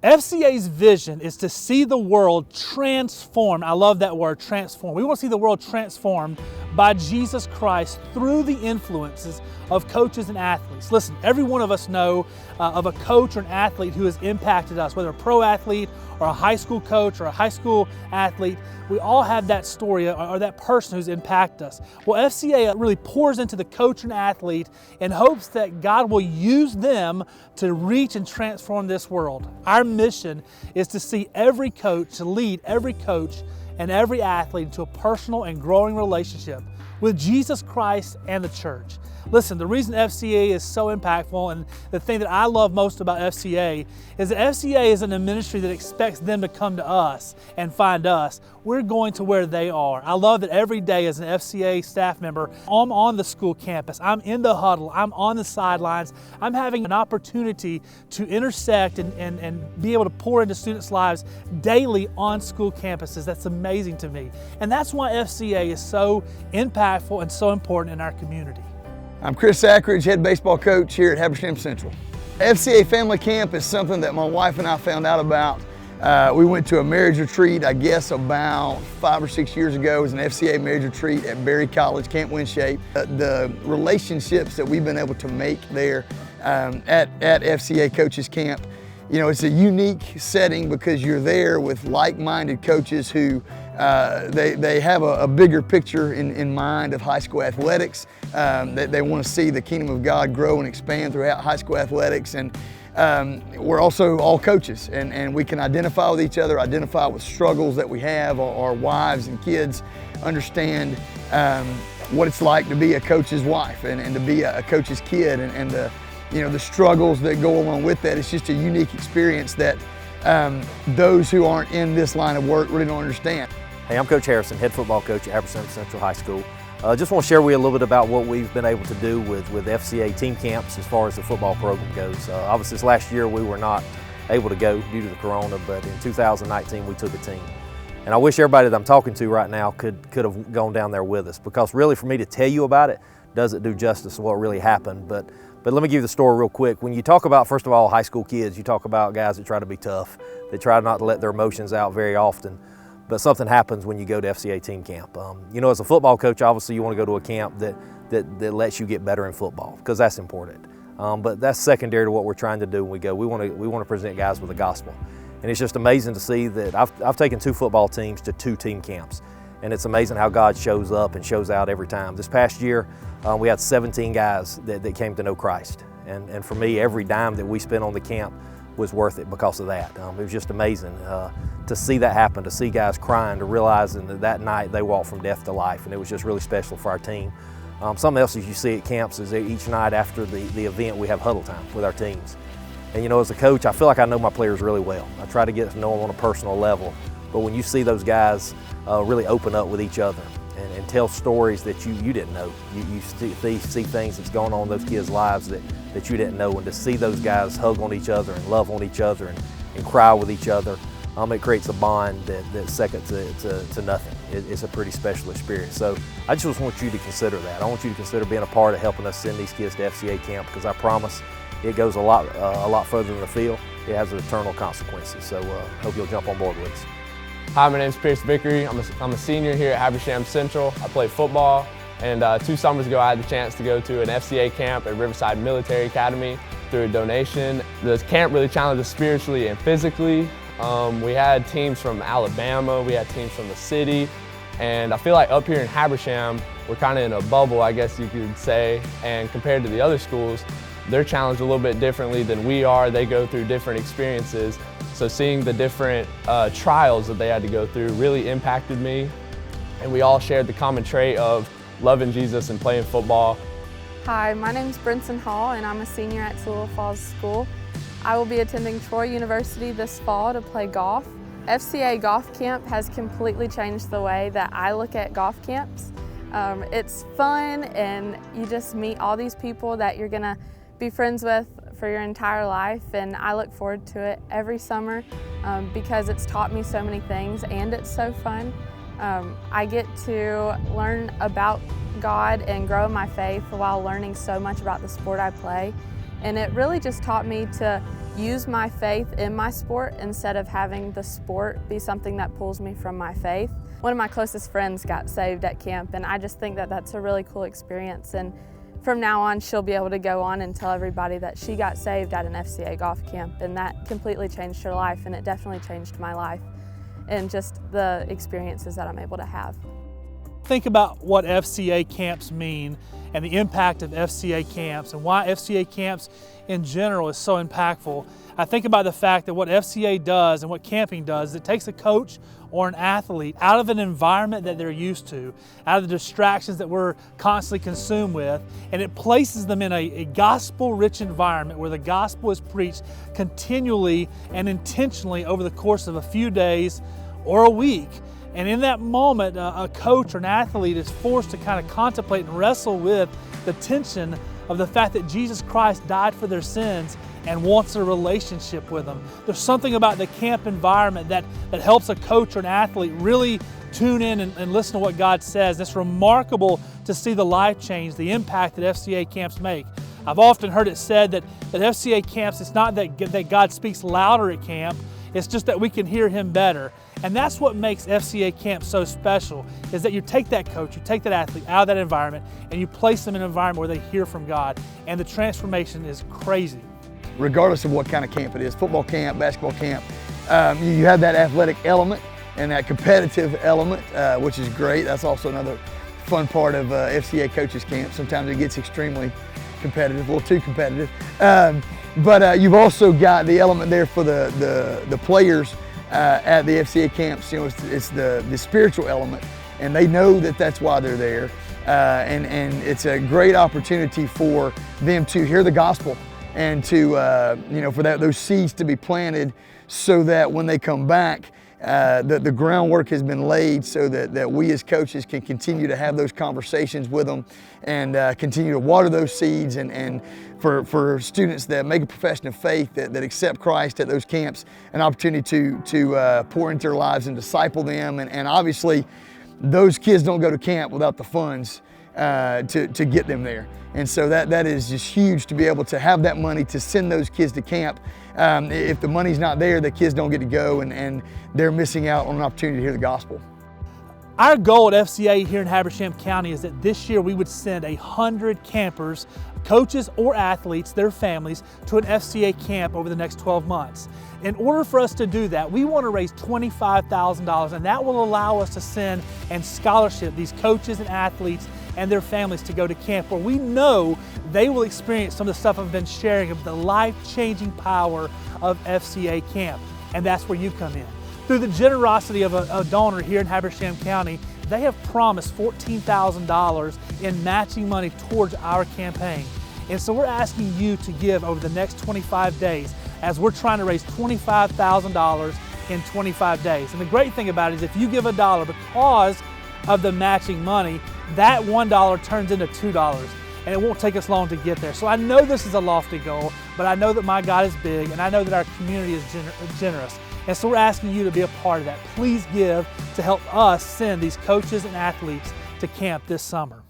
FCA's vision is to see the world transformed. I love that word, transformed. We want to see the world transformed by Jesus Christ through the influences of coaches and athletes. Listen, every one of us know of a coach or an athlete who has impacted us, whether a pro athlete or a high school coach or a high school athlete. We all have that story or that person who's impacted us. Well, FCA really pours into the coach and athlete in hopes that God will use them to reach and transform this world. Our mission is to see every coach, to lead every coach and every athlete into a personal and growing relationship with Jesus Christ and the church. Listen, the reason FCA is so impactful, and the thing that I love most about FCA, is that FCA isn't a ministry that expects them to come to us and find us. We're going to where they are. I love that every day as an FCA staff member, I'm on the school campus, I'm in the huddle, I'm on the sidelines, I'm having an opportunity to intersect and be able to pour into students' lives daily on school campuses. That's amazing to me. And that's why FCA is so impactful and so important in our community. I'm Chris Sackridge, head baseball coach here at Habersham Central. FCA Family Camp is something that my wife and I found out about. We went to a marriage retreat, I guess about 5 or 6 years ago. It was an FCA marriage retreat at Berry College, Camp Windshape. The relationships that we've been able to make there at FCA Coaches Camp, you know, it's a unique setting because you're there with like-minded coaches who they have a bigger picture in mind of high school athletics. They want to see the kingdom of God grow and expand throughout high school athletics. And we're also all coaches, and we can identify with each other, identify with struggles that we have. Our wives and kids understand what it's like to be a coach's wife and to be a coach's kid, and the struggles that go along with that. It's just a unique experience that those who aren't in this line of work really don't understand. Hey, I'm Coach Harrison, head football coach at Habersham Central High School. Just want to share with you a little bit about what we've been able to do with FCA team camps as far as the football program goes. Obviously, this last year we were not able to go due to the corona, but in 2019 we took a team. And I wish everybody that I'm talking to right now could have gone down there with us, because really for me to tell you about it doesn't do justice to what really happened. But let me give you the story real quick. When you talk about, first of all, high school kids, you talk about guys that try to be tough, that try not to let their emotions out very often. But something happens when you go to FCA team camp. You know, as a football coach, obviously you want to go to a camp that lets you get better in football, because that's important. But that's secondary to what we're trying to do when we go. We want to present guys with the gospel. And it's just amazing to see that I've taken 2 football teams to 2 team camps. And it's amazing how God shows up and shows out every time. This past year, we had 17 guys that came to know Christ. And for me, every dime that we spent on the camp was worth it because of that. It was just amazing to see that happen, to see guys crying, to realizing that night they walked from death to life, and it was just really special for our team. Something else as you see at camps is each night after the event we have huddle time with our teams. And you know, as a coach, I feel like I know my players really well. I try to get to know them on a personal level, but when you see those guys really open up with each other and tell stories that you didn't know, you see things that's going on in those kids' lives that you didn't know, and to see those guys hug on each other and love on each other and cry with each other, it creates a bond that's second to nothing. It's a pretty special experience. So I just want you to consider that. I want you to consider being a part of helping us send these kids to FCA camp, because I promise it goes a lot further than the field. It has eternal consequences. So hope you'll jump on board with us. Hi, my name is Pierce Vickery. I'm a senior here at Habersham Central. I play football, and 2 summers ago I had the chance to go to an FCA camp at Riverside Military Academy through a donation. The camp really challenged us spiritually and physically. We had teams from Alabama, we had teams from the city, and I feel like up here in Habersham, we're kind of in a bubble, I guess you could say, and compared to the other schools, they're challenged a little bit differently than we are. They go through different experiences. So seeing the different trials that they had to go through really impacted me, and we all shared the common trait of loving Jesus and playing football. Hi, my name is Brinson Hall, and I'm a senior at Tulsa Falls School. I will be attending Troy University this fall to play golf. FCA Golf Camp has completely changed the way that I look at golf camps. It's fun, and you just meet all these people that you're gonna be friends with for your entire life, and I look forward to it every summer because it's taught me so many things and it's so fun. I get to learn about God and grow in my faith while learning so much about the sport I play, and it really just taught me to use my faith in my sport instead of having the sport be something that pulls me from my faith. One of my closest friends got saved at camp, and I just think that that's a really cool experience. And from now on, she'll be able to go on and tell everybody that she got saved at an FCA golf camp, and that completely changed her life, and it definitely changed my life and just the experiences that I'm able to have. Think about what FCA camps mean and the impact of FCA camps and why FCA camps in general is so impactful. I think about the fact that what FCA does and what camping does is it takes a coach or an athlete out of an environment that they're used to, out of the distractions that we're constantly consumed with, and it places them in a gospel-rich environment where the gospel is preached continually and intentionally over the course of a few days or a week. And in that moment, a coach or an athlete is forced to kind of contemplate and wrestle with the tension of the fact that Jesus Christ died for their sins and wants a relationship with them. There's something about the camp environment that helps a coach or an athlete really tune in and listen to what God says. It's remarkable to see the life change, the impact that FCA camps make. I've often heard it said that FCA camps, it's not that God speaks louder at camp, it's just that we can hear Him better. And that's what makes FCA camp so special, is that you take that coach, you take that athlete out of that environment, and you place them in an environment where they hear from God. And the transformation is crazy. Regardless of what kind of camp it is, football camp, basketball camp, you have that athletic element and that competitive element, which is great. That's also another fun part of FCA coaches camp. Sometimes it gets extremely competitive, a little too competitive. But you've also got the element there for the players at the FCA camps. You know, it's the spiritual element, and they know that that's why they're there. And it's a great opportunity for them to hear the gospel and to, for those seeds to be planted so that when they come back, the groundwork has been laid so that we as coaches can continue to have those conversations with them and continue to water those seeds, and for students that make a profession of faith that accept Christ at those camps, an opportunity to pour into their lives and disciple them. And obviously those kids don't go to camp without the funds to get them there. And so that is just huge, to be able to have that money to send those kids to camp. If the money's not there, the kids don't get to go, and they're missing out on an opportunity to hear the gospel. Our goal at FCA here in Habersham County is that this year we would send 100 campers, coaches or athletes, their families, to an FCA camp over the next 12 months. In order for us to do that, we want to raise $25,000, and that will allow us to send and scholarship these coaches and athletes and their families to go to camp where we know they will experience some of the stuff I've been sharing of the life-changing power of FCA camp. And that's where you come in. Through the generosity of a donor here in Habersham County, they have promised $14,000 in matching money towards our campaign. And so we're asking you to give over the next 25 days as we're trying to raise $25,000 in 25 days. And the great thing about it is if you give $1 because of the matching money, that $1 turns into $2. And it won't take us long to get there. So I know this is a lofty goal, but I know that my God is big, and I know that our community is generous. And so we're asking you to be a part of that. Please give to help us send these coaches and athletes to camp this summer.